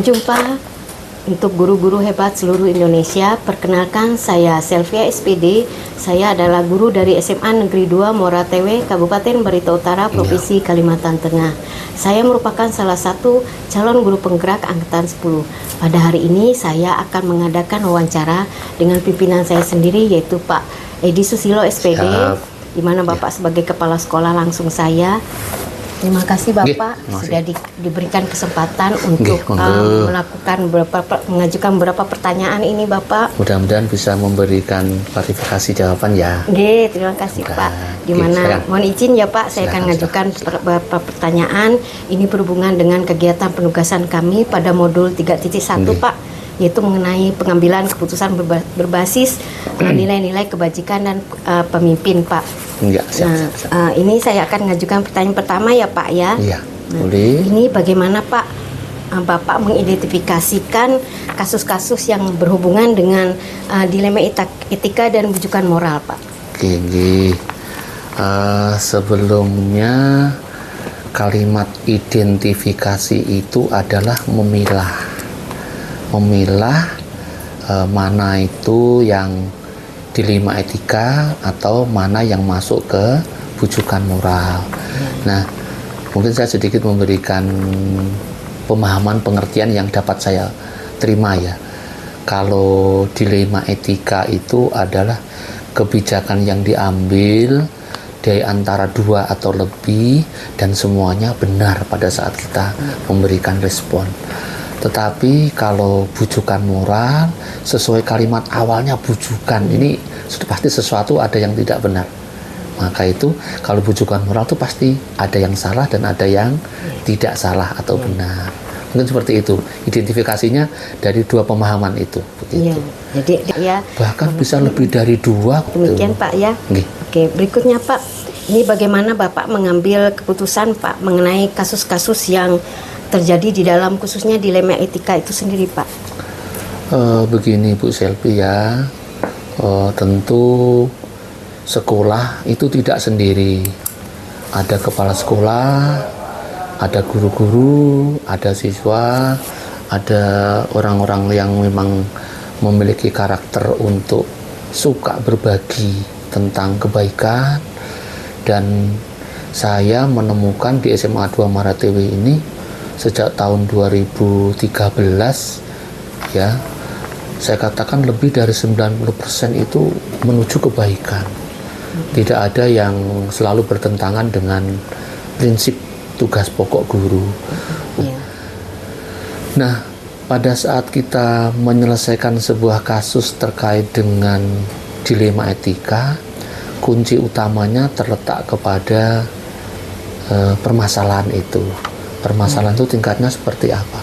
Salam jumpa untuk guru-guru hebat seluruh Indonesia. Perkenalkan, saya Selvia SPD. Saya adalah guru dari SMA Negeri 2 Moratewe, Kabupaten Barito Utara, Provinsi Kalimantan Tengah. Saya merupakan salah satu calon guru penggerak angkatan 10. Pada hari ini saya akan mengadakan wawancara dengan pimpinan saya sendiri, yaitu Pak Edi Susilo SPD, di mana Bapak sebagai kepala sekolah langsung saya. Terima kasih Bapak sudah diberikan kesempatan untuk mengajukan beberapa pertanyaan ini Bapak. Mudah-mudahan bisa memberikan klarifikasi jawaban ya. Terima kasih Pak. Dimana mohon izin ya Pak, saya akan mengajukan beberapa pertanyaan. Ini berhubungan dengan kegiatan penugasan kami pada modul 3.1 Pak, yaitu mengenai pengambilan keputusan berbasis nilai-nilai kebajikan dan pemimpin Pak. Siap. Ini saya akan mengajukan pertanyaan pertama ya Pak ya. Boleh. Ini bagaimana Pak Bapak mengidentifikasikan kasus-kasus yang berhubungan dengan dilema etika dan bujukan moral Pak? Sebelumnya kalimat identifikasi itu adalah memilah mana itu yang dilema etika atau mana yang masuk ke bujukan moral. Nah, mungkin saya sedikit memberikan pemahaman pengertian yang dapat saya terima ya. Kalau dilema etika itu adalah kebijakan yang diambil dari antara dua atau lebih dan semuanya benar pada saat kita memberikan respon. Tetapi kalau bujukan moral, sesuai kalimat awalnya bujukan, ini sudah pasti sesuatu ada yang tidak benar. Maka itu kalau bujukan moral itu pasti ada yang salah dan ada yang tidak salah atau benar. Mungkin seperti itu, identifikasinya dari dua pemahaman itu. Begitu. Jadi bahkan bisa lebih dari dua. Demikian Pak ya. Oke, berikutnya Pak, ini bagaimana Bapak mengambil keputusan Pak mengenai kasus-kasus yang terjadi di dalam khususnya dilema etika itu sendiri Pak? Begini Bu Selvi ya, tentu sekolah itu tidak sendiri. Ada kepala sekolah, ada guru-guru, ada siswa, ada orang-orang yang memang memiliki karakter untuk suka berbagi tentang kebaikan. Dan saya menemukan di SMA 2 Moratewe ini sejak tahun 2013 ya, saya katakan lebih dari 90% itu menuju kebaikan. Tidak ada yang selalu bertentangan dengan prinsip tugas pokok guru. Nah, pada saat kita menyelesaikan sebuah kasus terkait dengan dilema etika, kunci utamanya terletak kepada permasalahan itu. Permasalahan itu tingkatnya seperti apa?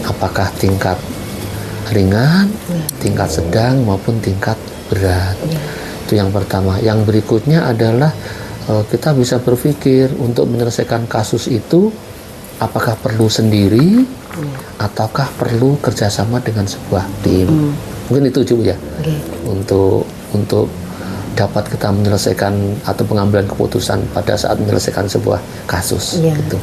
Apakah tingkat ringan, tingkat sedang, maupun tingkat berat? Itu yang pertama. Yang berikutnya adalah kita bisa berpikir untuk menyelesaikan kasus itu, apakah perlu sendiri, ataukah perlu kerjasama dengan sebuah tim? Mungkin itu juga ya. Untuk dapat kita menyelesaikan atau pengambilan keputusan pada saat menyelesaikan sebuah kasus. Gitu.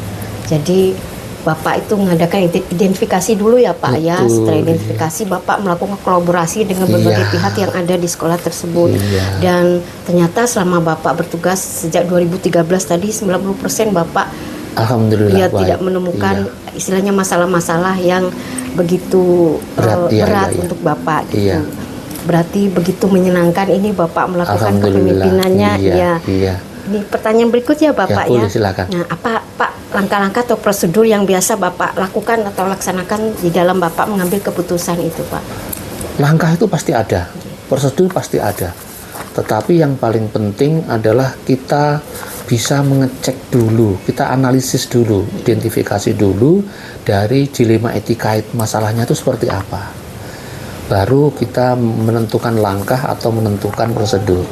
Jadi Bapak itu mengadakan identifikasi dulu ya Pak. Setelah identifikasi Bapak melakukan kolaborasi dengan berbagai pihak yang ada di sekolah tersebut. Dan ternyata selama Bapak bertugas sejak 2013 tadi 90% Bapak alhamdulillah tidak menemukan istilahnya masalah-masalah yang begitu berat untuk Bapak gitu. Berarti begitu menyenangkan ini Bapak melakukan kepemimpinannya. Ini pertanyaan berikutnya Bapak ya. Silakan. Nah, apa Pak langkah-langkah atau prosedur yang biasa Bapak lakukan atau laksanakan di dalam Bapak mengambil keputusan itu Pak? Langkah itu pasti ada, prosedur pasti ada. Tetapi yang paling penting adalah kita bisa mengecek dulu, kita analisis dulu, identifikasi dulu dari dilema etika masalahnya itu seperti apa. Baru kita menentukan langkah atau menentukan prosedur.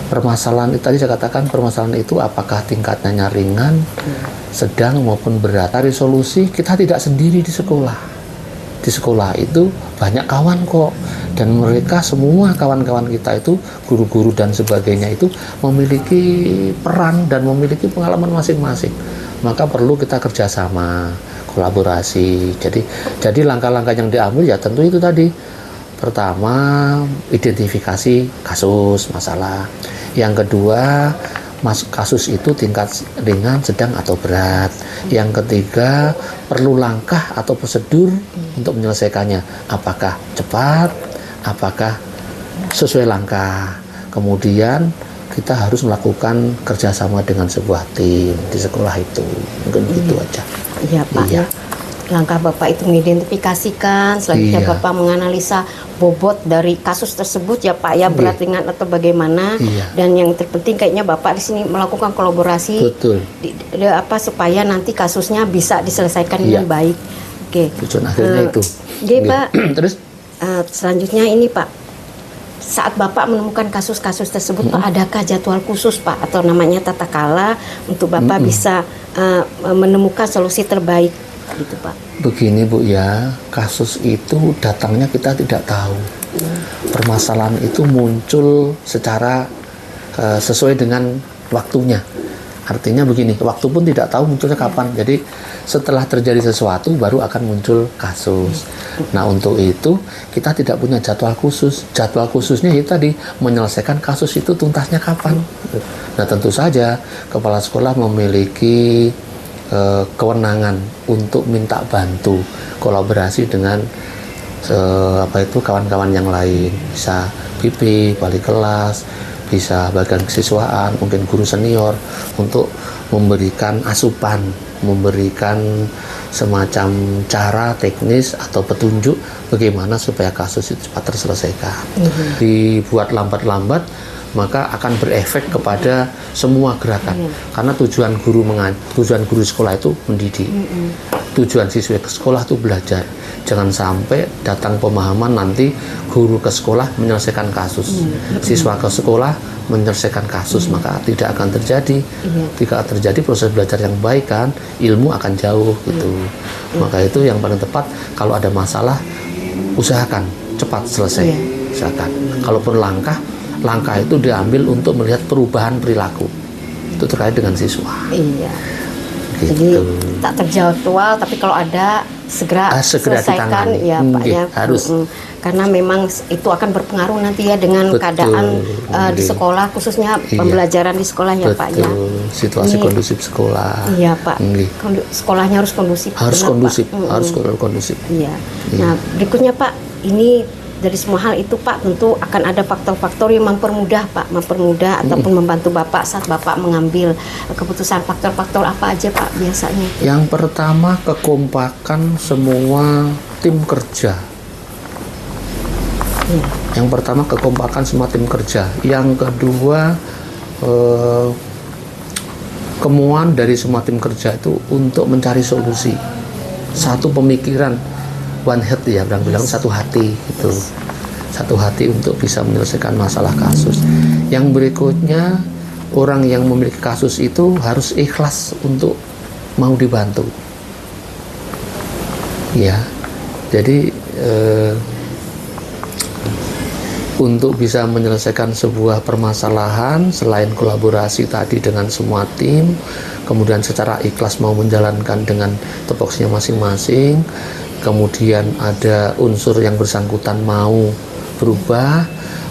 Permasalahan itu tadi saya katakan, permasalahan itu apakah tingkatnya ringan, sedang maupun berat. Dari solusi kita tidak sendiri di sekolah. Di sekolah itu banyak kawan kok, dan mereka semua kawan-kawan kita itu guru-guru dan sebagainya itu memiliki peran dan memiliki pengalaman masing-masing. Maka perlu kita kerjasama, kolaborasi. Jadi langkah-langkah yang diambil ya tentu itu tadi. Pertama, identifikasi kasus masalah. Yang kedua, kasus itu tingkat ringan, sedang atau berat. Yang ketiga, perlu langkah atau prosedur untuk menyelesaikannya. Apakah cepat, apakah sesuai langkah. Kemudian kita harus melakukan kerjasama dengan sebuah tim di sekolah itu. Mungkin itu aja. Iya Pak. Iya. Langkah Bapak itu mengidentifikasikan, selanjutnya Iya. Bapak menganalisa bobot dari kasus tersebut ya Pak ya, berat ringan atau bagaimana. Iya. Dan yang terpenting kayaknya Bapak di sini melakukan kolaborasi Betul. supaya nanti kasusnya bisa diselesaikan Iya. dengan baik. Oke. Tujuan akhirnya itu. Oke Pak. Terus Selanjutnya ini Pak, saat Bapak menemukan kasus-kasus tersebut Pak, adakah jadwal khusus Pak atau namanya tata kala untuk Bapak bisa menemukan solusi terbaik gitu Pak? begini Bu ya, kasus itu datangnya kita tidak tahu. Permasalahan itu muncul secara sesuai dengan waktunya. Artinya begini, waktu pun tidak tahu munculnya kapan. Jadi setelah terjadi sesuatu baru akan muncul kasus. Nah untuk itu kita tidak punya jadwal khusus. Jadwal khususnya itu tadi menyelesaikan kasus itu tuntasnya kapan. Nah tentu saja kepala sekolah memiliki kewenangan untuk minta bantu kolaborasi dengan kawan-kawan yang lain, bisa BP, wali kelas, bisa bagian kesiswaan, mungkin guru senior, untuk memberikan asupan, memberikan semacam cara teknis atau petunjuk bagaimana supaya kasus itu cepat terselesaikan. Dibuat lambat-lambat maka akan berefek kepada semua gerakan. Karena tujuan guru sekolah itu mendidik. Tujuan siswa ke sekolah itu belajar. Jangan sampai datang pemahaman nanti guru ke sekolah menyelesaikan kasus. Siswa ke sekolah menyelesaikan kasus, maka tidak akan terjadi. Tidak terjadi proses belajar yang baik kan, ilmu akan jauh gitu. Maka itu yang paling tepat, kalau ada masalah usahakan cepat selesai. Usahakan. Kalaupun langkah itu diambil untuk melihat perubahan perilaku itu terkait dengan siswa. Iya. Gitu. Jadi tak terjadwal, tapi kalau ada segera selesaikan ditangani. ya Pak ya. Harus. Karena memang itu akan berpengaruh nanti ya dengan keadaan di sekolah, khususnya pembelajaran di sekolah ya Pak ya. Situasi kondusif sekolah. Iya Pak. Sekolahnya harus kondusif. Harus benar, kondusif. Pak. Harus kondusif. Iya. Nah berikutnya Pak, ini dari semua hal itu Pak tentu akan ada faktor-faktor yang mempermudah ataupun membantu Bapak saat Bapak mengambil keputusan. Faktor-faktor apa aja Pak biasanya? Yang pertama, kekompakan semua tim kerja. Yang pertama, kekompakan semua tim kerja. Yang kedua, kemauan dari semua tim kerja itu untuk mencari solusi. Satu pemikiran, one head ya, bilang satu hati gitu. Satu hati untuk bisa menyelesaikan masalah kasus. Yang berikutnya, orang yang memiliki kasus itu harus ikhlas untuk mau dibantu. Ya. Jadi untuk bisa menyelesaikan sebuah permasalahan, selain kolaborasi tadi dengan semua tim, kemudian secara ikhlas mau menjalankan dengan tupoksinya masing-masing, kemudian ada unsur yang bersangkutan mau berubah,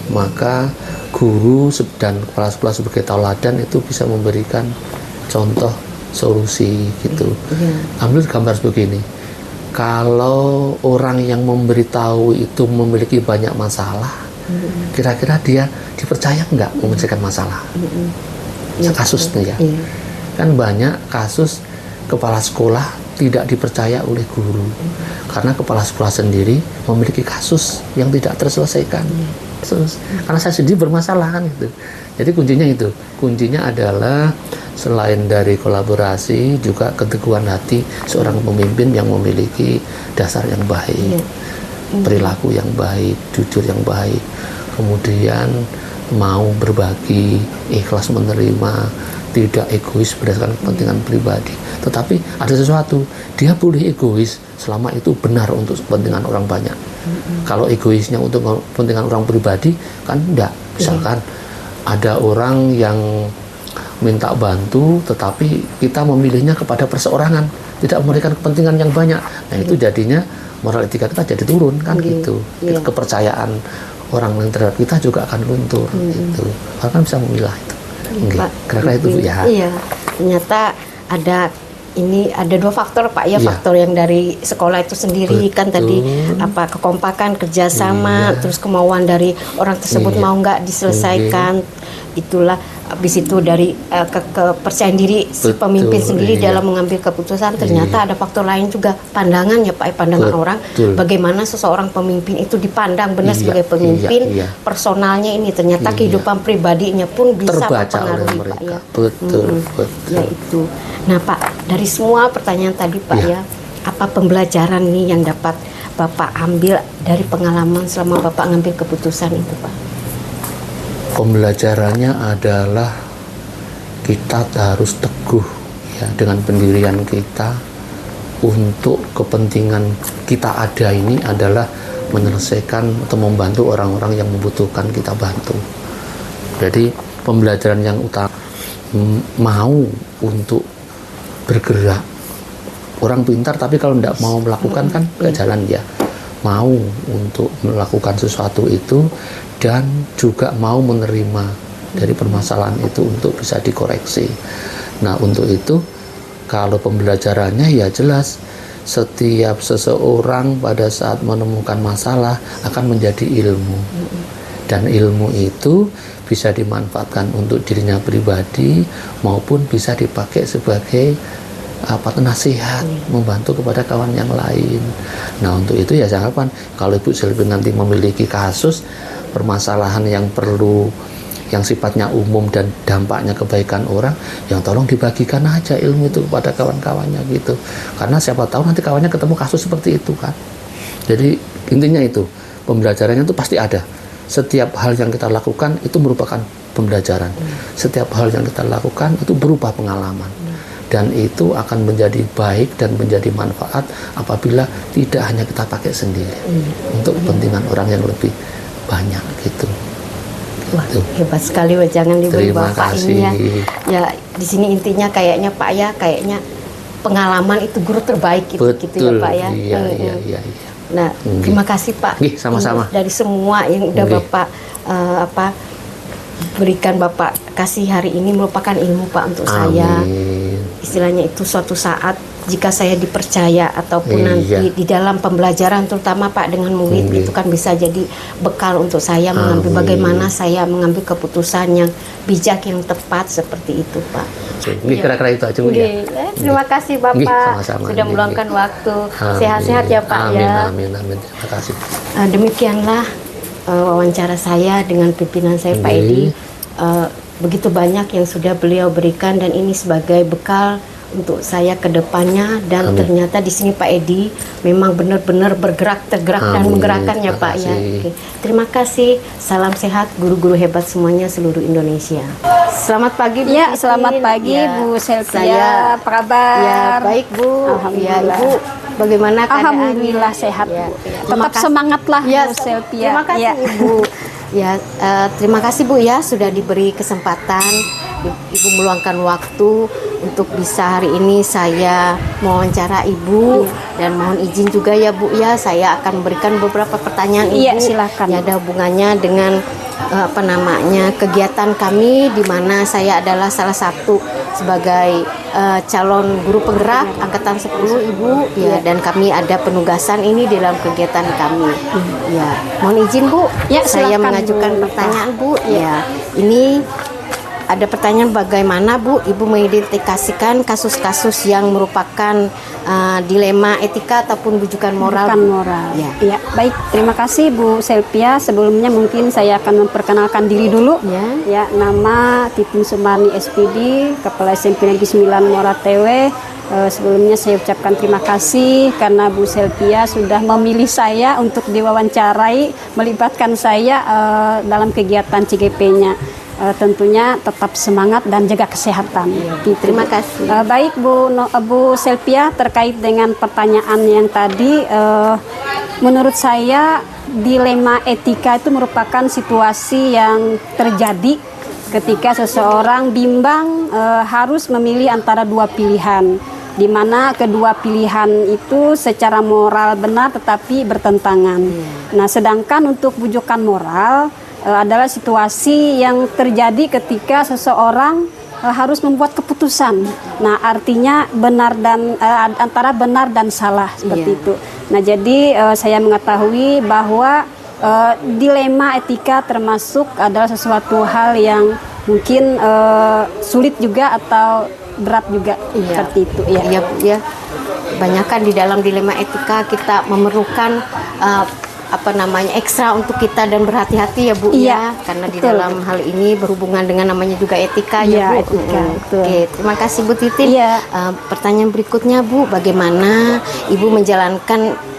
maka guru dan kepala sekolah sebagai tauladan itu bisa memberikan contoh solusi gitu. Ambil gambar begini, kalau orang yang memberitahu itu memiliki banyak masalah, kira-kira dia dipercaya nggak menyelesaikan masalah? Kasusnya ya, kan banyak kasus kepala sekolah tidak dipercaya oleh guru karena kepala sekolah sendiri memiliki kasus yang tidak terselesaikan. Karena saya sendiri bermasalah kan gitu. Jadi kuncinya adalah selain dari kolaborasi juga keteguhan hati seorang pemimpin yang memiliki dasar yang baik, perilaku yang baik, jujur yang baik, kemudian mau berbagi, ikhlas menerima, tidak egois berdasarkan kepentingan pribadi. Tetapi ada sesuatu, dia boleh egois selama itu benar untuk kepentingan orang banyak. Kalau egoisnya untuk kepentingan orang pribadi, kan enggak. Misalkan ada orang yang minta bantu, tetapi kita memilihnya kepada perseorangan. tidak memberikan kepentingan yang banyak. Nah itu jadinya moral etika kita jadi turun kan gitu. Kepercayaan orang lain terhadap kita juga akan luntur gitu. Orang kan bisa memilah itu. Kira-kira itu Bu ya. Iya, ternyata ada dua faktor Pak ya, faktor yang dari sekolah itu sendiri kan tadi kekompakan, kerjasama, terus kemauan dari orang tersebut mau nggak diselesaikan, itulah habis itu dari kepercayaan diri si pemimpin sendiri dalam mengambil keputusan. Ternyata ada faktor lain juga, pandangan ya Pak, pandangan orang bagaimana seseorang pemimpin itu dipandang benar sebagai pemimpin, personalnya ini ternyata kehidupan pribadinya pun bisa mempengaruhi Pak ya. Betul. Ya itu. Nah Pak, dari semua pertanyaan tadi Pak ya, apa pembelajaran nih yang dapat Bapak ambil dari pengalaman selama Bapak ngambil keputusan itu Pak? Pembelajarannya adalah kita harus teguh ya dengan pendirian kita untuk kepentingan kita ada ini adalah menyelesaikan atau membantu orang-orang yang membutuhkan kita bantu. Jadi pembelajaran yang utama mau untuk bergerak. Orang pintar tapi kalau tidak mau melakukan kan nggak jalan ya. Mau untuk melakukan sesuatu itu dan juga mau menerima dari permasalahan itu untuk bisa dikoreksi. Nah untuk itu kalau pembelajarannya ya jelas setiap seseorang pada saat menemukan masalah akan menjadi ilmu, dan ilmu itu bisa dimanfaatkan untuk dirinya pribadi maupun bisa dipakai sebagai nasihat, membantu kepada kawan yang lain. Nah untuk itu ya saya harapkan kalau Ibu Selvi nanti memiliki kasus permasalahan yang sifatnya umum dan dampaknya kebaikan orang, yang tolong dibagikan aja ilmu itu kepada kawan-kawannya gitu. Karena siapa tahu nanti kawannya ketemu kasus seperti itu kan. Jadi intinya itu pembelajarannya itu pasti ada. Setiap hal yang kita lakukan itu merupakan pembelajaran. Setiap hal yang kita lakukan itu berupa pengalaman. Dan itu akan menjadi baik dan menjadi manfaat apabila tidak hanya kita pakai sendiri untuk kepentingan orang yang lebih banyak gitu. Wah, hebat sekali jangan diberi Bapak ini ya. Ya di sini intinya kayaknya Pak ya, kayaknya pengalaman itu guru terbaik gitu ya Pak ya. Iya. Nah, terima kasih Pak. Sama-sama. Dari semua yang udah Bapak berikan, Bapak kasih hari ini merupakan ilmu Pak untuk saya. Istilahnya itu suatu saat jika saya dipercaya ataupun nanti di dalam pembelajaran terutama Pak dengan murid itu kan bisa jadi bekal untuk saya mengambil bagaimana saya mengambil keputusan yang bijak, yang tepat seperti itu Pak. Ini kira-kira itu aja Bu ya. Terima kasih Bapak sudah meluangkan waktu. Sehat-sehat ya Pak ya. Amin. Terima kasih. Demikianlah wawancara saya dengan pimpinan saya Pak Edi. Begitu banyak yang sudah beliau berikan dan ini sebagai bekal untuk saya ke depannya, dan ternyata di sini Pak Edi memang benar-benar tergerak dan menggerakkan ya Pak ya. Oke. Terima kasih. Salam sehat guru-guru hebat semuanya seluruh Indonesia. Selamat pagi Bu. Ya, selamat pagi Bu Selvia. Apa kabar? Ya, baik Bu. Alhamdulillah. Ya, Ibu bagaimana keadaannya? Alhamdulillah sehat Bu. Tetap semangatlah Bu Selvia. Terima kasih Ibu. Ya, terima kasih Bu ya sudah diberi kesempatan Ibu meluangkan waktu untuk bisa hari ini saya mewawancara Ibu, dan mohon izin juga ya Bu ya saya akan memberikan beberapa pertanyaan Ibu. Iya, silakan. Yang ada hubungannya dengan kegiatan kami di mana saya adalah salah satu sebagai calon guru penggerak angkatan 10 Ibu ya, dan kami ada penugasan ini dalam kegiatan kami. Ya, mohon izin Bu, ya, saya silakan, mengajukan Bu. pertanyaan Bu. Ya, ini ada pertanyaan bagaimana Bu Ibu mengidentifikasikan kasus-kasus yang merupakan dilema etika ataupun bujukan moral. Ya, baik. Terima kasih Bu Selvia. Sebelumnya mungkin saya akan memperkenalkan diri dulu. Ya, nama Titin Sumarni SPD, Kepala SMP Negeri 9 Muara Tewe. Sebelumnya saya ucapkan terima kasih karena Bu Selvia sudah memilih saya untuk diwawancarai, melibatkan saya dalam kegiatan CGP-nya. Tentunya tetap semangat dan jaga kesehatan. Terima kasih. Baik Bu Selvia, terkait dengan pertanyaan yang tadi, menurut saya dilema etika itu merupakan situasi yang terjadi ketika seseorang bimbang harus memilih antara dua pilihan. di mana kedua pilihan itu secara moral benar tetapi bertentangan. Nah, sedangkan untuk bujukan moral adalah situasi yang terjadi ketika seseorang harus membuat keputusan. Nah, artinya benar dan antara benar dan salah seperti itu. Nah, jadi saya mengetahui bahwa dilema etika termasuk adalah sesuatu hal yang mungkin sulit juga atau berat juga seperti itu. Iya, Bu, ya. Banyakan di dalam dilema etika kita memerlukan ekstra untuk kita dan berhati-hati ya Bu, ya, karena di dalam hal ini berhubungan dengan namanya juga etika ya Bu. Etika, Oke, terima kasih Bu Titin. Pertanyaan berikutnya Bu, bagaimana Ibu menjalankan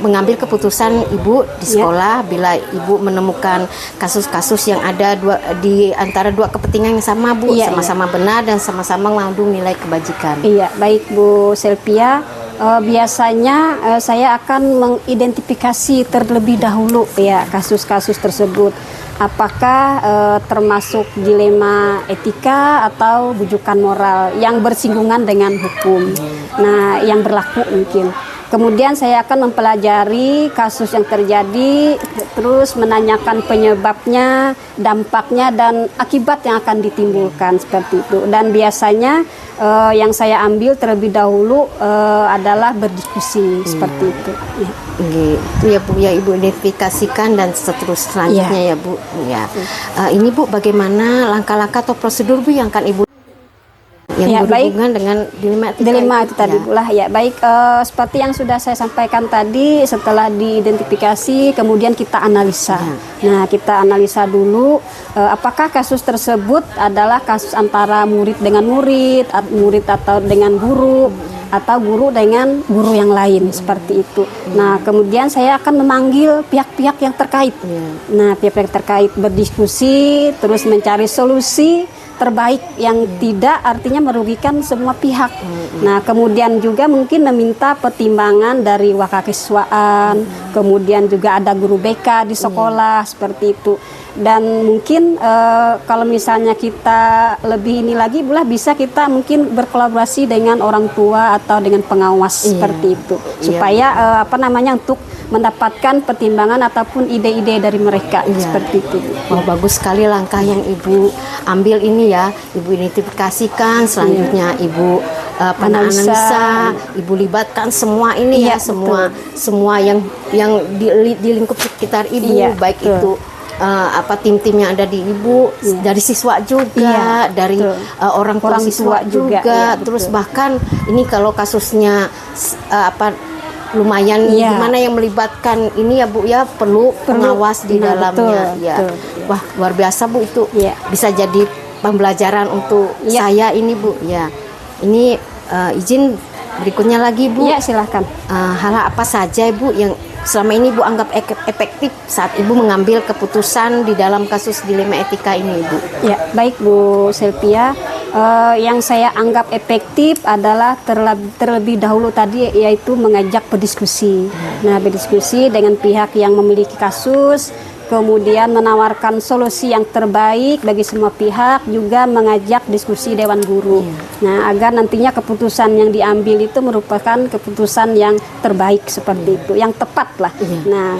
mengambil keputusan Ibu di sekolah bila Ibu menemukan kasus-kasus yang ada di antara dua kepentingan yang sama Bu, sama-sama benar dan sama-sama mengandung nilai kebajikan. Iya, baik Bu Selvia. Biasanya saya akan mengidentifikasi terlebih dahulu ya kasus-kasus tersebut. Apakah termasuk dilema etika atau bujukan moral yang bersinggungan dengan hukum. Nah, yang berlaku mungkin. Kemudian saya akan mempelajari kasus yang terjadi, terus menanyakan penyebabnya, dampaknya, dan akibat yang akan ditimbulkan seperti itu. Dan biasanya yang saya ambil terlebih dahulu adalah berdiskusi seperti itu. Itu ya Bu, ya Ibu identifikasikan dan selanjutnya ya Bu. Ya. Ini Bu, bagaimana langkah-langkah atau prosedur Bu yang akan Ibu yang berhubungan dengan dilema itu tadi pula ya baik, seperti yang sudah saya sampaikan tadi, setelah diidentifikasi kemudian kita analisa. Nah, kita analisa dulu apakah kasus tersebut adalah kasus antara murid dengan murid atau dengan guru atau guru dengan guru yang lain seperti itu. Nah, kemudian saya akan memanggil pihak-pihak yang terkait. Nah, pihak-pihak terkait berdiskusi terus mencari solusi terbaik yang tidak artinya merugikan semua pihak. Nah, kemudian juga mungkin meminta pertimbangan dari wakakiswaan, kemudian juga ada guru BK di sekolah seperti itu. Dan mungkin kalau misalnya kita lebih ini lagi, bisa kita mungkin berkolaborasi dengan orang tua atau dengan pengawas seperti itu, supaya untuk mendapatkan pertimbangan ataupun ide-ide dari mereka seperti itu. Bagus sekali langkah yang Ibu ambil ini ya. Ibu identifikasikan, selanjutnya Ibu analisa, Ibu libatkan semua ini semua yang di lingkup sekitar Ibu, baik itu tim-tim yang ada di Ibu, dari siswa juga, dari orang tua siswa juga, terus bahkan ini kalau kasusnya lumayan gimana yang melibatkan ini ya Bu ya, perlu pengawas di dalamnya. Wah, luar biasa Bu, itu bisa jadi pembelajaran untuk saya ini Bu ya. Ini izin berikutnya lagi Bu. Ya, silahkan. Hal apa saja Ibu yang selama ini Ibu anggap efektif saat Ibu mengambil keputusan di dalam kasus dilema etika ini Ibu? Ya, baik Bu Selvia. Yang saya anggap efektif adalah terlebih dahulu tadi yaitu mengajak berdiskusi. Nah, berdiskusi dengan pihak yang memiliki kasus, kemudian menawarkan solusi yang terbaik bagi semua pihak, juga mengajak diskusi Dewan Guru. Nah, agar nantinya keputusan yang diambil itu merupakan keputusan yang terbaik seperti itu, yang tepat lah. Nah,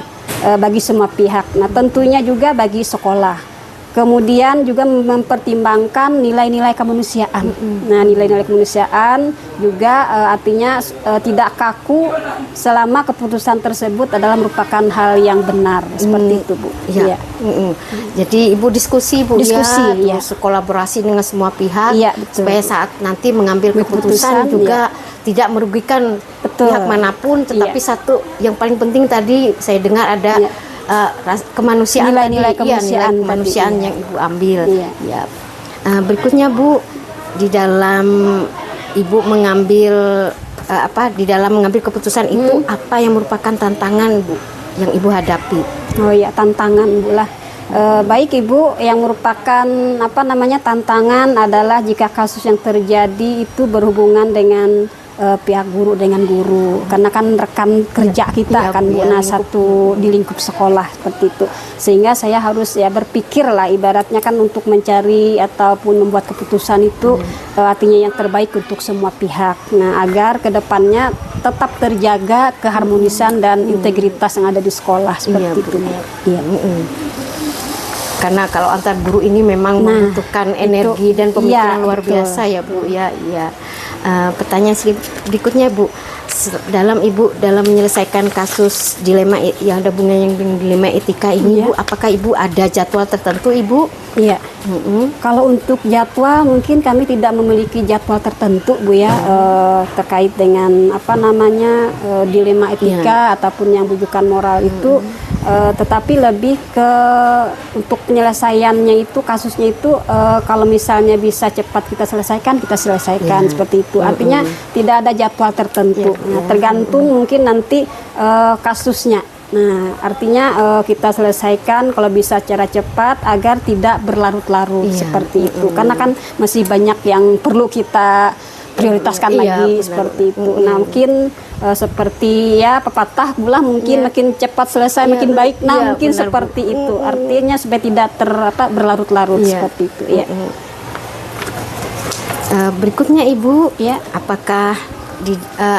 bagi semua pihak. Nah, tentunya juga bagi sekolah. Kemudian juga mempertimbangkan nilai-nilai kemanusiaan. Nah, nilai-nilai kemanusiaan juga artinya tidak kaku selama keputusan tersebut adalah merupakan hal yang benar seperti itu Bu. Jadi Ibu diskusi Bu, terus kolaborasi dengan semua pihak supaya saat nanti mengambil keputusan juga tidak merugikan pihak manapun, tetapi satu yang paling penting tadi saya dengar ada kemanusiaan, nilai-nilai kemanusiaan yang Ibu ambil. Berikutnya Bu, di dalam Ibu mengambil di dalam mengambil keputusan itu apa yang merupakan tantangan Bu yang Ibu hadapi? Tantangan Bu lah. Baik Ibu, yang merupakan tantangan adalah jika kasus yang terjadi itu berhubungan dengan pihak guru dengan guru, karena kan rekan kerja kita kan Bu, nah satu di lingkup sekolah seperti itu, sehingga saya harus berpikir lah ibaratnya kan untuk mencari ataupun membuat keputusan itu artinya yang terbaik untuk semua pihak. Nah, agar kedepannya tetap terjaga keharmonisan dan integritas yang ada di sekolah seperti itu. Iya. Karena kalau antar guru ini memang membutuhkan energi dan pemikiran luar biasa ya Bu. Ya. Pertanyaan berikutnya Bu, dalam menyelesaikan kasus dilema yang ada hubungannya dengan dilema etika ini Bu, apakah Ibu ada jadwal tertentu Ibu? Iya. Kalau untuk jadwal mungkin kami tidak memiliki jadwal tertentu Bu ya, terkait dengan dilema etika ataupun yang rujukan moral itu. Tetapi lebih ke untuk penyelesaiannya itu, kasusnya itu kalau misalnya bisa cepat kita selesaikan seperti itu. Artinya tidak ada jadwal tertentu. Nah, tergantung mungkin nanti kasusnya. Nah, artinya kita selesaikan kalau bisa secara cepat agar tidak berlarut-larut seperti itu. Karena kan masih banyak yang perlu kita prioritaskan lagi seperti itu. Nah, mungkin seperti pepatah gula mungkin makin cepat selesai makin baik. Nah, mungkin seperti itu. Artinya supaya tidak berlarut-larut seperti itu. Berikutnya Ibu, apakah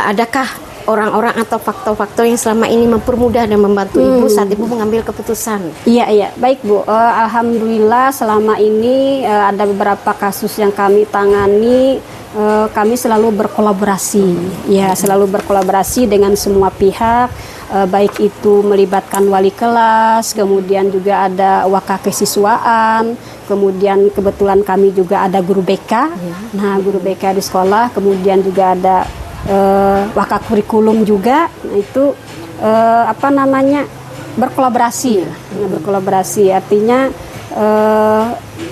adakah orang-orang atau faktor-faktor yang selama ini mempermudah dan membantu Ibu saat Ibu mengambil keputusan? Iya, baik Bu. Alhamdulillah selama ini ada beberapa kasus yang kami tangani. Kami selalu berkolaborasi, selalu berkolaborasi dengan semua pihak, baik itu melibatkan wali kelas, kemudian juga ada wakak kesiswaan, kemudian kebetulan kami juga ada guru BK, nah guru BK di sekolah, kemudian juga ada wakak kurikulum juga, nah itu berkolaborasi, berkolaborasi artinya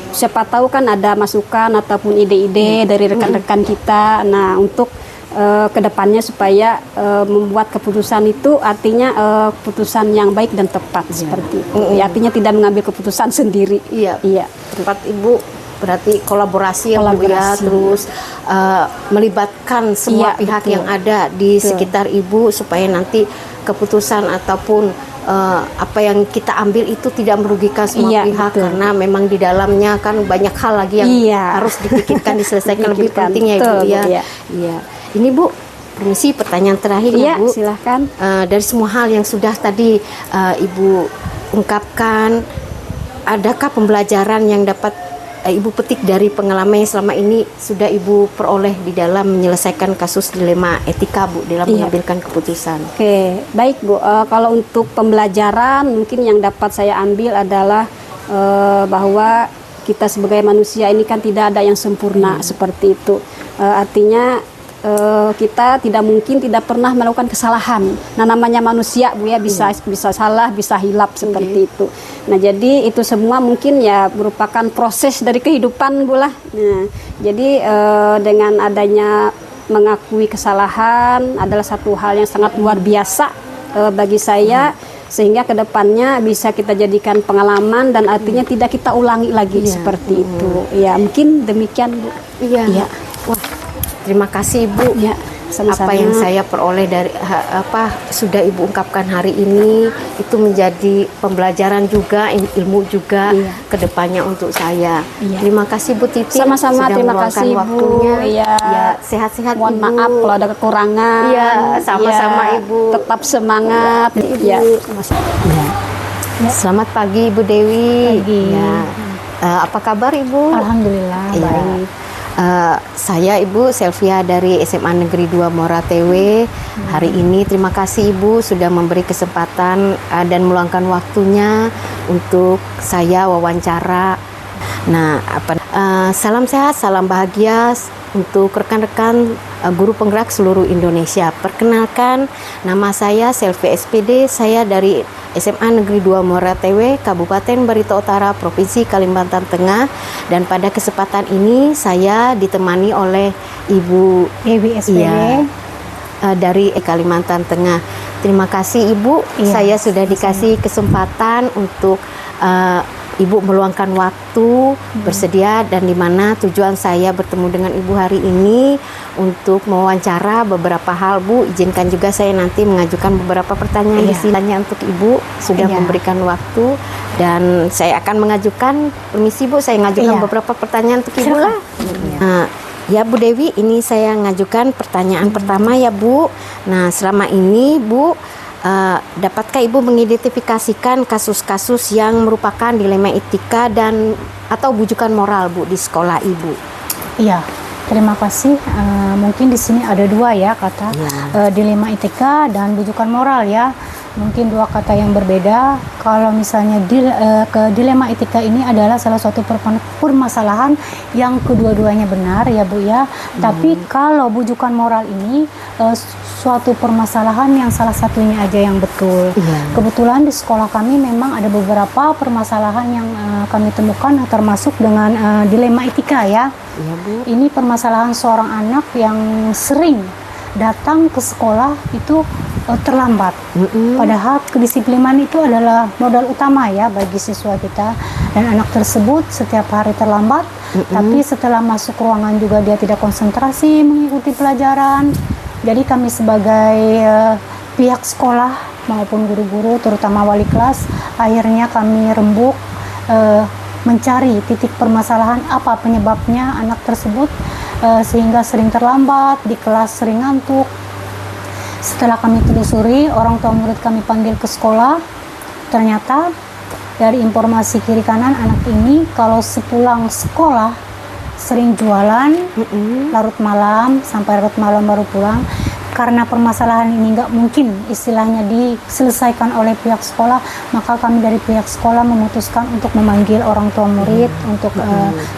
siapa tahu kan ada masukan ataupun ide-ide dari rekan-rekan kita. Nah, untuk kedepannya supaya membuat keputusan itu artinya keputusan yang baik dan tepat seperti itu. Artinya tidak mengambil keputusan sendiri. Iya. Tempat Ibu berarti kolaborasi ya Bu ya, terus melibatkan semua pihak yang ada di sekitar Ibu supaya nanti keputusan ataupun apa yang kita ambil itu tidak merugikan semua pihak, karena memang di dalamnya kan banyak hal lagi yang harus dipikirkan, diselesaikan, lebih penting ya Ibu ya. Iya. Ini Bu, permisi pertanyaan terakhir ya Bu. Silahkan. Dari semua hal yang sudah tadi Ibu ungkapkan, adakah pembelajaran yang dapat Ibu petik dari pengalaman yang selama ini sudah Ibu peroleh di dalam menyelesaikan kasus dilema etika Bu, dalam mengambilkan keputusan? Oke, baik Bu. Kalau untuk pembelajaran mungkin yang dapat saya ambil adalah bahwa kita sebagai manusia ini kan tidak ada yang sempurna seperti itu. Artinya kita tidak pernah melakukan kesalahan. Nah, namanya manusia Bu ya, bisa salah, bisa hilap seperti itu. Nah, jadi itu semua mungkin merupakan proses dari kehidupan Bu lah. Nah, jadi dengan adanya mengakui kesalahan adalah satu hal yang sangat luar biasa bagi saya, sehingga kedepannya bisa kita jadikan pengalaman dan artinya tidak kita ulangi lagi seperti itu. Ya, mungkin demikian Bu. Iya. Wah, terima kasih Bu. Sama-sama. Apa yang saya peroleh dari sudah Ibu ungkapkan hari ini itu menjadi pembelajaran juga, ilmu juga kedepannya untuk saya. Terima kasih Bu Titi. Sama-sama, terima kasih waktunya. Sehat-sehat Ibu. Mohon maaf kalau ada kekurangan. Sama-sama Ibu. Tetap semangat. Selamat pagi Ibu Dewi. Apa kabar Ibu? Alhamdulillah baik. Saya Ibu Selvia dari SMA Negeri 2 Muara TW. Hari ini terima kasih Ibu sudah memberi kesempatan dan meluangkan waktunya untuk saya wawancara. Nah, salam sehat, salam bahagia untuk rekan-rekan guru penggerak seluruh Indonesia. Perkenalkan, nama saya Selvia SPD, saya dari SMA Negeri 2 Muara TW, Kabupaten Barito Utara, Provinsi Kalimantan Tengah. Dan pada kesempatan ini saya ditemani oleh Ibu Dewi SPD dari Kalimantan Tengah. Terima kasih Ibu, saya sudah dikasih kesempatan untuk Ibu meluangkan waktu bersedia, dan di mana tujuan saya bertemu dengan Ibu hari ini untuk mewawancara beberapa hal. Bu, izinkan juga saya nanti mengajukan beberapa pertanyaan di sini untuk Ibu, sudah memberikan waktu, dan saya akan mengajukan, permisi Bu, saya mengajukan beberapa pertanyaan untuk Ibu lah. Nah, ya Bu Dewi, ini saya mengajukan pertanyaan pertama ya Bu. Nah, selama ini Bu, dapatkah Ibu mengidentifikasikan kasus-kasus yang merupakan dilema etika dan atau bujukan moral Bu di sekolah Ibu? Iya, terima kasih. Mungkin di sini ada dua ya kata, dilema etika dan bujukan moral ya. Mungkin dua kata yang berbeda. Kalau misalnya dilema etika ini adalah salah satu permasalahan yang kedua-duanya benar ya Bu ya. Tapi kalau bujukan moral ini suatu permasalahan yang salah satunya aja yang betul. Kebetulan di sekolah kami memang ada beberapa permasalahan yang kami temukan termasuk dengan dilema etika ya. Ini permasalahan seorang anak yang sering datang ke sekolah itu terlambat. Padahal kedisiplinan itu adalah modal utama ya bagi siswa kita, dan anak tersebut setiap hari terlambat, tapi setelah masuk ruangan juga dia tidak konsentrasi mengikuti pelajaran. Jadi kami sebagai pihak sekolah maupun guru-guru, terutama wali kelas, akhirnya kami rembuk mencari titik permasalahan apa penyebabnya anak tersebut sehingga sering terlambat, di kelas sering ngantuk. Setelah kami telusuri, orang tua murid kami panggil ke sekolah. Ternyata dari informasi kiri kanan, anak ini kalau sepulang sekolah sering jualan, larut malam, sampai larut malam baru pulang. Karena permasalahan ini nggak mungkin istilahnya diselesaikan oleh pihak sekolah, maka kami dari pihak sekolah memutuskan untuk memanggil orang tua murid untuk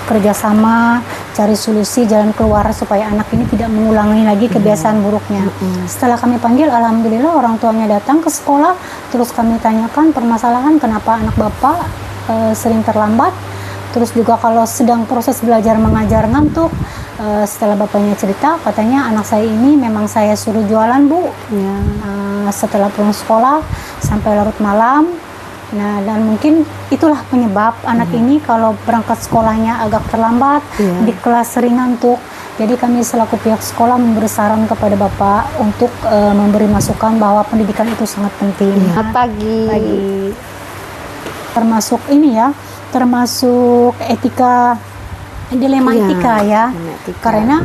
kerjasama, cari solusi jalan keluar supaya anak ini tidak mengulangi lagi kebiasaan buruknya. Setelah kami panggil, alhamdulillah orang tuanya datang ke sekolah, terus kami tanyakan permasalahan kenapa anak bapak sering terlambat. Terus juga kalau sedang proses belajar mengajar ngantuk, setelah bapaknya cerita, katanya anak saya ini memang saya suruh jualan Bu. Setelah pulang sekolah sampai larut malam. Nah, dan mungkin itulah penyebab anak ini kalau berangkat sekolahnya agak terlambat, di kelas sering ngantuk. Jadi kami selaku pihak sekolah memberi saran kepada Bapak untuk memberi masukan bahwa pendidikan itu sangat penting. Selamat pagi. Termasuk ini ya, termasuk etika, dilema etika ya, karena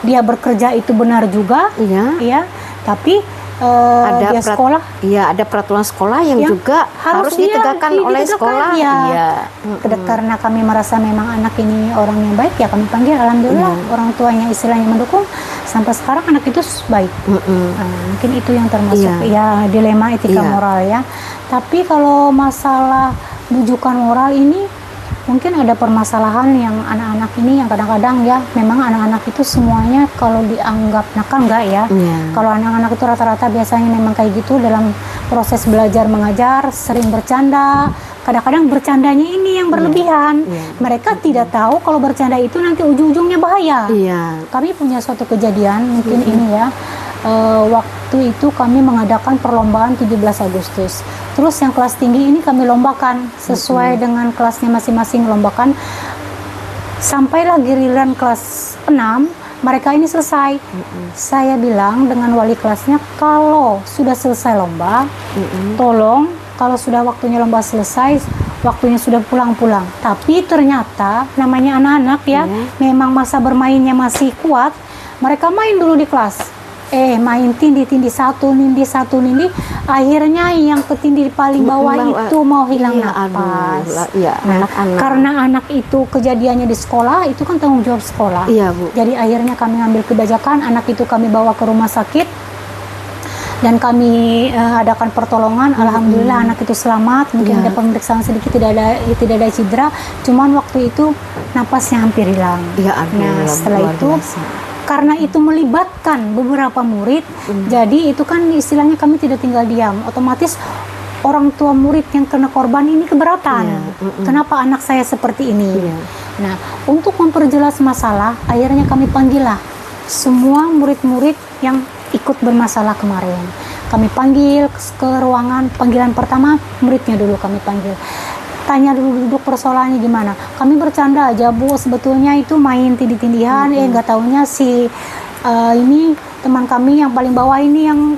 dia bekerja itu benar juga, ya, tapi ada dia sekolah, ada peraturan sekolah yang juga harus ditegakkan oleh sekolah. Karena kami merasa memang anak ini orang yang baik, ya kami panggil, alhamdulillah orang tuanya istilahnya mendukung, sampai sekarang anak itu baik. Mungkin itu yang termasuk ya dilema etika moral ya. Tapi kalau masalah bujukan moral ini, mungkin ada permasalahan yang anak-anak ini yang kadang-kadang ya, memang anak-anak itu semuanya kalau dianggap nakal enggak ya. Kalau anak-anak itu rata-rata biasanya memang kayak gitu dalam proses belajar mengajar, sering bercanda. Kadang-kadang bercandanya ini yang berlebihan. Mereka tidak tahu kalau bercanda itu nanti ujung-ujungnya bahaya. Kami punya suatu kejadian mungkin ini ya. Waktu itu kami mengadakan perlombaan 17 Agustus. Terus yang kelas tinggi ini kami lombakan sesuai dengan kelasnya masing-masing lombakan. Sampailah giliran kelas 6, mereka ini selesai. Saya bilang dengan wali kelasnya, kalau sudah selesai lomba, tolong kalau sudah waktunya lomba selesai, waktunya sudah pulang-pulang. Tapi ternyata namanya anak-anak ya, memang masa bermainnya masih kuat. Mereka main dulu di kelas. Main tindih-tindih satu nindi, akhirnya yang ketindih paling bawah itu mau hilang napas. Karena anak itu kejadiannya di sekolah, itu kan tanggung jawab sekolah. Bu. Jadi akhirnya kami ambil kebijakan, anak itu kami bawa ke rumah sakit dan kami adakan pertolongan. Alhamdulillah anak itu selamat. Mungkin ada pemeriksaan sedikit, tidak ada cedera, cuman waktu itu napasnya hampir hilang. Nah, setelah itu karena itu melibatkan beberapa murid, jadi itu kan istilahnya kami tidak tinggal diam. Otomatis orang tua murid yang kena korban ini keberatan. Kenapa anak saya seperti ini? Nah, untuk memperjelas masalah, akhirnya kami panggillah semua murid-murid yang ikut bermasalah kemarin. Kami panggil ke ruangan, panggilan pertama muridnya dulu kami panggil. tanya duduk persoalannya gimana. Kami bercanda aja Bu, sebetulnya itu main tindih-tindihan, nggak taunya si ini teman kami yang paling bawah ini yang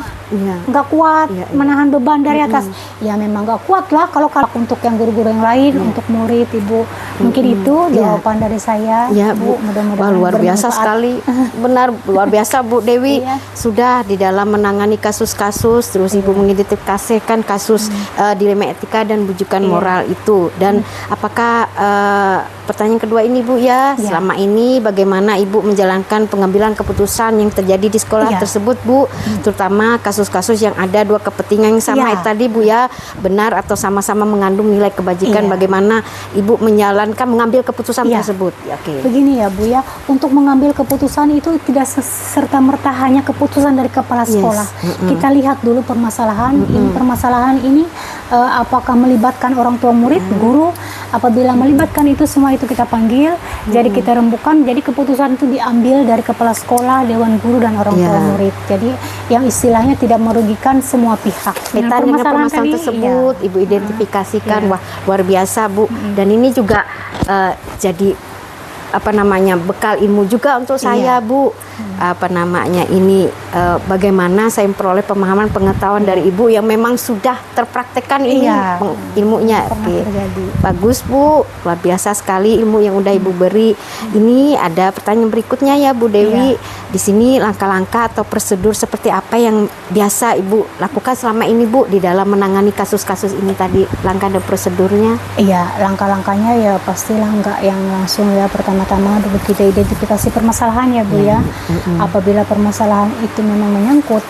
nggak kuat menahan beban dari atas. Ya memang nggak kuat lah kalau untuk yang guru-guru yang lain, untuk murid Ibu. Mungkin itu jawaban dari saya. Ya Bu, mudah-mudahan luar biasa sekali. Benar, luar biasa Bu Dewi. Sudah di dalam menangani kasus-kasus, terus Ibu mengidentifikasikan kasus dilema etika dan bujukan moral itu. Dan apakah pertanyaan kedua ini Bu selama ini bagaimana Ibu menjalankan pengambilan keputusan yang terjadi di sekolah tersebut Bu, terutama kasus-kasus yang ada dua kepentingan yang sama tadi Bu benar atau sama-sama mengandung nilai kebajikan, bagaimana Ibu mengambil keputusan tersebut. Begini ya Bu untuk mengambil keputusan itu tidak serta-merta hanya keputusan dari kepala sekolah. Kita lihat dulu permasalahan ini apakah melibatkan orang tua murid, guru. Apabila melibatkan itu semua itu kita panggil, jadi kita rembukan, jadi keputusan itu diambil dari kepala sekolah, dewan guru dan orang tua murid. Jadi yang istilahnya tidak merugikan semua pihak. Dengan permasalahan tersebut Ibu identifikasikan, wah luar biasa Bu. Dan ini juga jadi bekal ilmu juga untuk saya Bu. Ini bagaimana saya memperoleh pemahaman pengetahuan dari Ibu yang memang sudah terpraktekkan ini ilmunya. Bagus Bu, luar biasa sekali ilmu yang udah Ibu beri. Ini ada pertanyaan berikutnya ya Bu Dewi. Di sini langkah-langkah atau prosedur seperti apa yang biasa Ibu lakukan selama ini Bu di dalam menangani kasus-kasus ini tadi, langkah dan prosedurnya? Iya, langkah-langkahnya ya pastilah nggak yang langsung pertama-tama dulu kita identifikasi permasalahan ya Bu ya. Apabila permasalahan itu memang menyangkut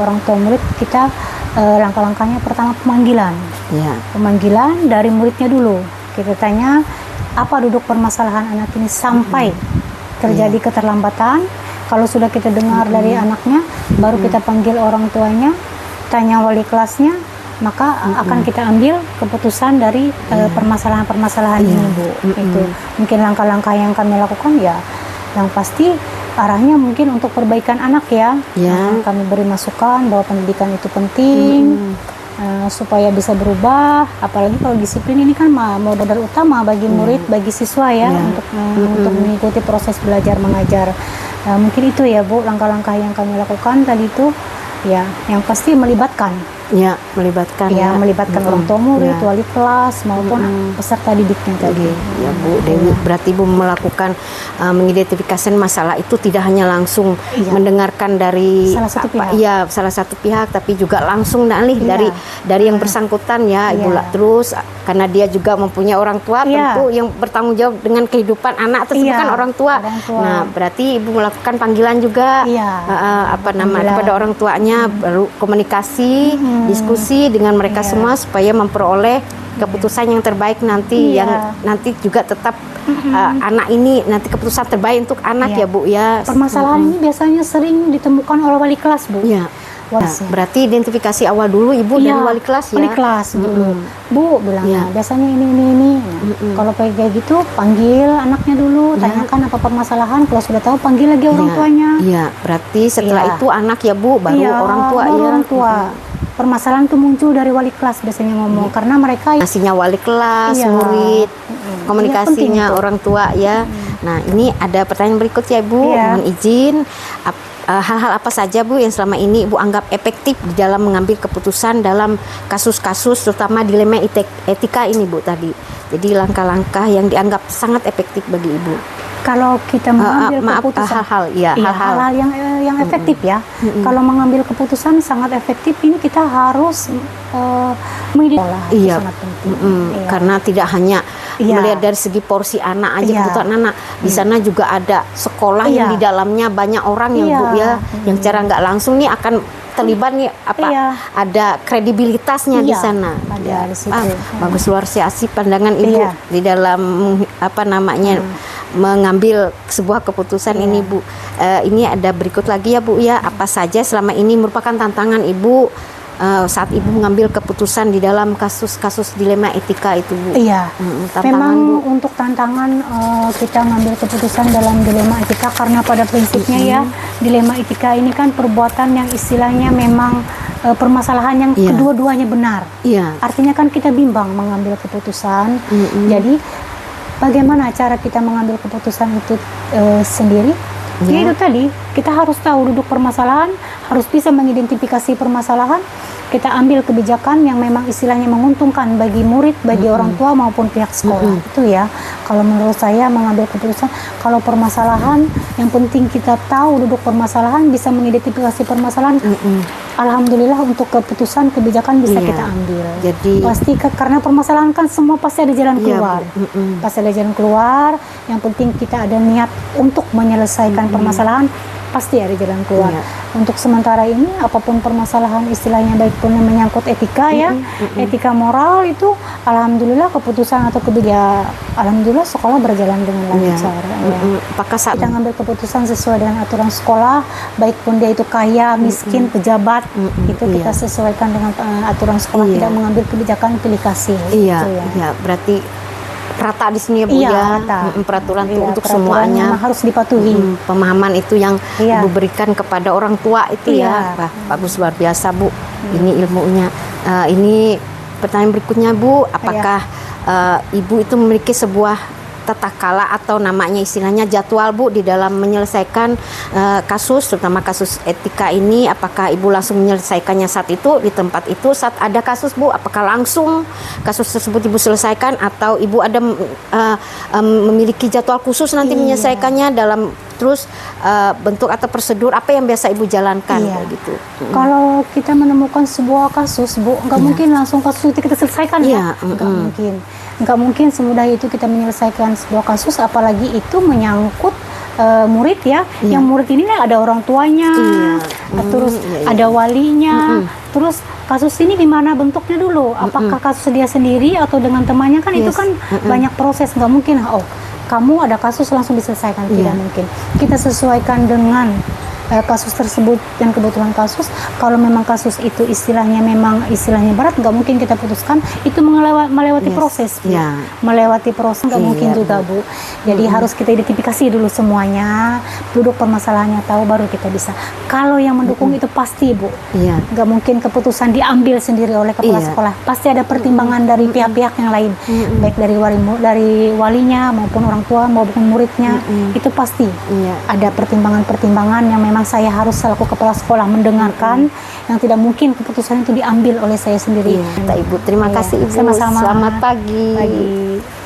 orang tua murid, kita langkah-langkahnya pertama pemanggilan. Pemanggilan dari muridnya dulu. Kita tanya apa duduk permasalahan anak ini sampai terjadi keterlambatan. Kalau sudah kita dengar dari anaknya, baru kita panggil orang tuanya, tanya wali kelasnya, maka akan kita ambil keputusan dari permasalahan-permasalahan ini Bu. Itu mungkin langkah-langkah yang kami lakukan yang pasti arahnya mungkin untuk perbaikan anak kami beri masukan bahwa pendidikan itu penting supaya bisa berubah, apalagi kalau disiplin ini kan modal utama bagi murid, bagi siswa untuk mengikuti proses belajar mengajar. Mungkin itu ya Bu, langkah-langkah yang kami lakukan tadi itu yang pasti melibatkan melibatkan orang tua murid, wali kelas maupun peserta didiknya tadi. Ya Bu Dewi, berarti Ibu melakukan mengidentifikasi masalah itu tidak hanya langsung mendengarkan dari salah satu pihak, tapi juga langsung dari yang bersangkutan Ibu terus karena dia juga mempunyai orang tua tentu yang bertanggung jawab dengan kehidupan anak tersebut kan orang tua. Nah, berarti Ibu melakukan panggilan juga kepada orang tuanya, baru komunikasi, diskusi dengan mereka semua supaya memperoleh keputusan yang terbaik nanti yang nanti juga tetap anak ini nanti keputusan terbaik untuk anak ya Bu ya. Permasalahan ini biasanya sering ditemukan oleh wali kelas Bu. Nah, berarti identifikasi awal dulu Ibu dari wali kelas Wali kelas dulu. Bu bilangnya biasanya ini. Kalau kayak gitu panggil anaknya dulu, tanyakan apa permasalahan. Kalau sudah tahu panggil lagi orang tuanya. Berarti setelah itu anak ya Bu, baru orang tua orang tua. Permasalahan itu muncul dari wali kelas biasanya ngomong karena mereka komunikasinya wali kelas, murid, komunikasinya orang tua Nah, ini ada pertanyaan berikut ya Bu. Mohon izin, hal-hal apa saja Bu yang selama ini Ibu anggap efektif di dalam mengambil keputusan dalam kasus-kasus terutama dilema etika ini Bu tadi. Jadi langkah-langkah yang dianggap sangat efektif bagi Ibu. Kalau kita mengambil keputusan hal-hal yang efektif kalau mengambil keputusan sangat efektif ini kita harus sangat penting. Karena tidak hanya melihat dari segi porsi anak aja kebutuhan anak, di sana juga ada sekolah yang di dalamnya banyak orang yang Bu yang cara nggak langsung nih akan terlibat nih ada kredibilitasnya di sana. Bagus, luar biasa pandangan Ibu di dalam mengambil sebuah keputusan ini Bu. Ini ada berikut lagi ya Bu apa saja selama ini merupakan tantangan Ibu saat Ibu mengambil keputusan di dalam kasus-kasus dilema etika itu Bu? Memang Bu. Untuk tantangan kita mengambil keputusan dalam dilema etika karena pada prinsipnya dilema etika ini kan perbuatan yang istilahnya memang permasalahan yang Iya. kedua-duanya benar. Iya. Artinya kan kita bimbang mengambil keputusan. Jadi bagaimana cara kita mengambil keputusan itu sendiri? Ya itu tadi, kita harus tahu duduk permasalahan, harus bisa mengidentifikasi permasalahan, kita ambil kebijakan yang memang istilahnya menguntungkan bagi murid, bagi orang tua maupun pihak sekolah. Itu ya, kalau menurut saya mengambil keputusan, kalau permasalahan, yang penting kita tahu duduk permasalahan, bisa mengidentifikasi permasalahan. Alhamdulillah untuk keputusan kebijakan bisa Iya. kita ambil. Jadi Pasti karena permasalahan kan semua pasti ada jalan Iya, keluar. Bu. Pasti ada jalan keluar. Yang penting kita ada niat untuk menyelesaikan permasalahan, pasti ada jalan keluar. Iya. Untuk sementara ini apapun permasalahan istilahnya baik pun yang menyangkut etika ya, etika moral itu alhamdulillah keputusan atau kebijakan, alhamdulillah sekolah berjalan dengan lancar. Ya. apakah saat Kita ngambil keputusan sesuai dengan aturan sekolah, baik pun dia itu kaya, miskin, pejabat, itu kita Iya. sesuaikan dengan aturan sekolah, Iya. tidak mengambil kebijakan pilih kasih. Iya, Gitu ya. iya, berarti rata di sini ya Bu Iya, ya. rata. Peraturan itu Iya, untuk peraturan semuanya. memang harus dipatuhi. Pemahaman itu yang Iya. Ibu berikan kepada orang tua itu Iya. ya. Wah, bagus, luar biasa Bu. Ini ilmunya. Ini pertanyaan berikutnya Bu, apakah Ibu itu memiliki sebuah tata kala atau namanya istilahnya jadwal Bu di dalam menyelesaikan kasus, terutama kasus etika ini? Apakah Ibu langsung menyelesaikannya saat itu di tempat itu saat ada kasus Bu? Apakah langsung kasus tersebut Ibu selesaikan atau Ibu ada memiliki jadwal khusus nanti menyelesaikannya dalam terus bentuk atau prosedur apa yang biasa Ibu jalankan Iya. kayak gitu? Kalau kita menemukan sebuah kasus, Bu, nggak mungkin langsung kasus itu kita selesaikan Iya, ya. Nggak mungkin. Nggak mungkin semudah itu kita menyelesaikan sebuah kasus, apalagi itu menyangkut murid ya. Yang murid ini ada orang tuanya, terus ada walinya, terus kasus ini gimana bentuknya dulu? Apakah kasus dia sendiri atau dengan temannya? Kan itu kan banyak proses, nggak mungkin. Oh, kamu ada kasus langsung diselesaikan, tidak mungkin. Kita sesuaikan dengan kasus tersebut dan kebutuhan kasus. Kalau memang kasus itu istilahnya berat, nggak mungkin kita putuskan. Itu melewati proses, Bu. Ya. Melewati proses nggak Iya, mungkin juga, Bu. Jadi harus kita identifikasi dulu semuanya, duduk permasalahannya, tahu baru kita bisa. Kalau yang mendukung itu pasti, Bu. Iya. Nggak mungkin keputusan diambil sendiri oleh kepala Iya. sekolah. Pasti ada pertimbangan dari pihak-pihak yang lain, baik dari walinya maupun orang tua maupun muridnya. Itu pasti Iya. ada pertimbangan-pertimbangan yang memang saya harus selaku kepala sekolah mendengarkan, yang tidak mungkin keputusan itu diambil oleh saya sendiri. Iya, Ibu. Terima Iya. kasih Ibu. Sama-sama. Selamat pagi. Pagi.